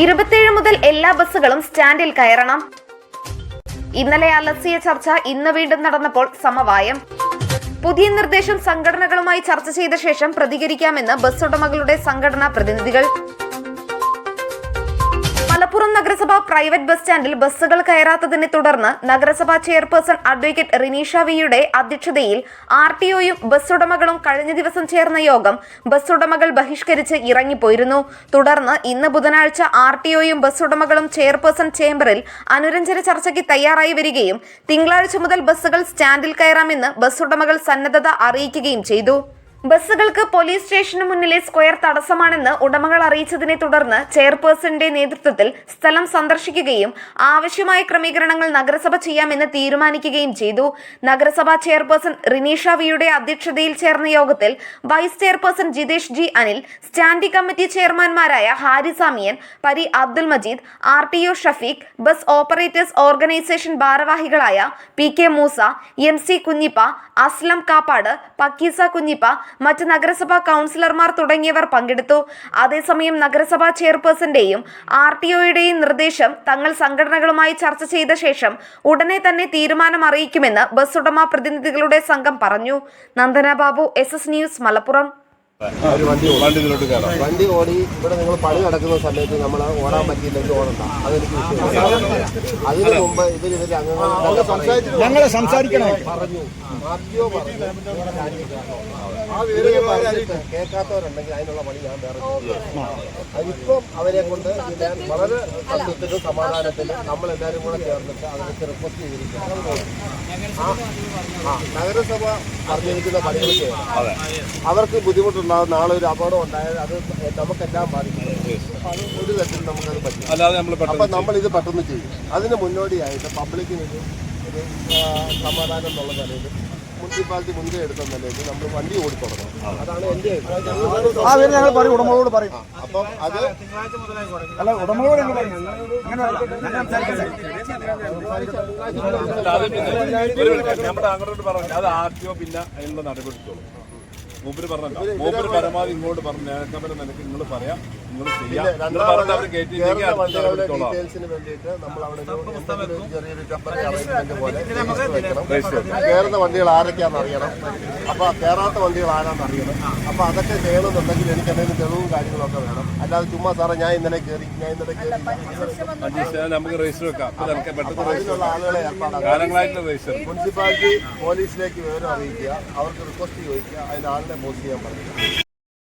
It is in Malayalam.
27 മുതൽ എല്ലാ ബസ്സുകളും സ്റ്റാൻഡിൽ കയറണം. ഇന്നലെ അലസിയ ചർച്ച ഇന്ന് വീണ്ടും നടന്നപ്പോൾ സമവായം. പുതിയ നിർദ്ദേശം സംഘടനകളുമായി ചർച്ച ചെയ്ത ശേഷം പ്രതികരിക്കാമെന്ന് ബസ് ഉടമകളുടെ സംഘടനാ പ്രതിനിധികൾ. മലപ്പുറം നഗരസഭ പ്രൈവറ്റ് ബസ് സ്റ്റാൻഡിൽ ബസ്സുകൾ കയറാത്തതിനെ തുടർന്ന് നഗരസഭാ ചെയർപേഴ്സൺ അഡ്വക്കേറ്റ് റിനീഷ വിയുടെ അധ്യക്ഷതയിൽ RTOയും ബസ് ഉടമകളും കഴിഞ്ഞ ദിവസം ചേർന്ന യോഗം ബസ് ഉടമകൾ ബഹിഷ്കരിച്ച് ഇറങ്ങിപ്പോയിരുന്നു. തുടർന്ന് ഇന്ന് ബുധനാഴ്ച RTOയും ബസ് ഉടമകളും ചെയർപേഴ്സൺ ചേംബറിൽ അനുരഞ്ജന ചർച്ചയ്ക്ക് തയ്യാറായി വരികയും തിങ്കളാഴ്ച മുതൽ ബസ്സുകൾ സ്റ്റാൻഡിൽ കയറാമെന്ന് ബസ് ഉടമകൾ സന്നദ്ധത അറിയിക്കുകയും ചെയ്തു. ബസ്സുകൾക്ക് പോലീസ് സ്റ്റേഷന് മുന്നിലെ സ്ക്വയർ തടസ്സമാണെന്ന് ഉടമകൾ അറിയിച്ചതിനെ തുടർന്ന് ചെയർപേഴ്സന്റെ നേതൃത്വത്തിൽ സ്ഥലം സന്ദർശിക്കുകയും ആവശ്യമായ ക്രമീകരണങ്ങൾ നഗരസഭ ചെയ്യാമെന്ന് തീരുമാനിക്കുകയും ചെയ്തു. നഗരസഭാ ചെയർപേഴ്സൺ റിനീഷ വിയുടെ അധ്യക്ഷതയിൽ ചേർന്ന യോഗത്തിൽ vice chairperson Jithesh G Anil, standing committee ചെയർമാൻമാരായ Haris Amiyan, Pari Abdul Majeed, RTO Shafeeq, bus operators organisation ഭാരവാഹികളായ PK മൂസ, MC കുഞ്ഞിപ്പ, അസ്ലം കാപ്പാട്, പക്കീസ കുഞ്ഞിപ്പ, മറ്റ് നഗരസഭാ കൗൺസിലർമാർ തുടങ്ങിയവർ പങ്കെടുത്തു. അതേസമയം നഗരസഭാ ചെയർപേഴ്സന്റെയും RTOയുടെയും നിർദ്ദേശം തങ്ങൾ സംഘടനകളുമായി ചർച്ച ചെയ്ത ശേഷം ഉടനെ തന്നെ തീരുമാനം അറിയിക്കുമെന്ന് ബസ് ഉടമ പ്രതിനിധികളുടെ സംഘം പറഞ്ഞു. Nandana Babu, SS news, Malappuram. വണ്ടി ഓടി ഇവിടെ നിങ്ങൾ പണി നടക്കുന്ന സമയത്ത് നമ്മൾ ഓടാൻ പറ്റിയില്ലെങ്കിൽ ഓടണ്ട, അതെനിക്ക് വിഷയം. അതിനു മുമ്പ് ഇതിലെ അംഗങ്ങൾ സംസാരിക്കണം പറഞ്ഞു. കേൾക്കാത്തവരുണ്ടെങ്കിൽ അതിനുള്ള പണി ഞാൻ വേറെ അതിപ്പം അവരെ കൊണ്ട് ഞാൻ വളരെ സത്യത്തിലും സമാധാനത്തിലും നമ്മളെല്ലാവരും കൂടെ ചേർന്നിട്ട് അതിനൊക്കെ റിക്വസ്റ്റ് ചെയ്തിരിക്കുകയാണ്. നഗരസഭ പറഞ്ഞിരിക്കുന്ന പണികൾ ചെയ്യണം. അവർക്ക് ബുദ്ധിമുട്ടുണ്ടാകും. നാളെ ഒരു അപകടം ഉണ്ടായാൽ അത് നമുക്കെല്ലാം ബാധിക്കും. അത് ഒരു തരത്തിൽ നമുക്കത് പറ്റും. അപ്പം നമ്മളിത് പെട്ടെന്ന് ചെയ്യും. അതിന് മുന്നോടിയായിട്ട് പബ്ലിക്കിന് ഒരു സമാധാനം എന്നുള്ള നിലയിൽ മുനിസിപ്പാലിറ്റി മുൻകൈ എടുത്ത നിലയിൽ നമ്മൾ വണ്ടി ഓടിത്തുടങ്ങണം. അതാണ് എൻ്റെ ഞങ്ങൾ പറയും, ഉടമകളോട് പറയും. അപ്പം അത് അല്ല ഉടമകളോട് അങ്ങോട്ട് പറഞ്ഞു അത് RTO പിന്നെ അതിനുള്ള നടപടിത്തോളും. മൂപ്പര് പറഞ്ഞല്ലോ, മൂപ്പര് പരമാവധി ഇങ്ങോട്ട് പറഞ്ഞു നേരത്തെ നിനക്ക് നിങ്ങൾ പറയാം, നിങ്ങൾ ചെയ്യാം. ഡീറ്റെയിൽസിന് വേണ്ടിയിട്ട് നമ്മൾ അവിടെ ചെറിയൊരു ടെമ്പററി അറേഞ്ച്മെന്റ് പോലെ കയറുന്ന വണ്ടികൾ ആരൊക്കെയാണെന്ന് അറിയണം. അപ്പൊ കയറാത്ത വണ്ടികൾ ആരാന്ന് അറിയണം. അപ്പൊ അതൊക്കെ ചെയ്യണമെന്നുണ്ടെങ്കിൽ എനിക്ക് എന്തെങ്കിലും തെളിവും കാര്യങ്ങളൊക്കെ വേണം. അല്ലാതെ ചുമ്മാ സാറേ ഞാൻ ഇന്നലെ കയറി നമുക്ക് രജിസ്റ്റർ വെക്കാം. അതിനുള്ള ആളുകളെ ഏർപ്പാടാക്കാം. മുനിസിപ്പാലിറ്റി പോലീസിലേക്ക് വിവരം അറിയിക്കുക, അവർക്ക് റിക്വസ്റ്റ് ചോദിക്കുക, അതിന്റെ ആളിനെ പോസ്റ്റ് ചെയ്യാൻ പറയുക.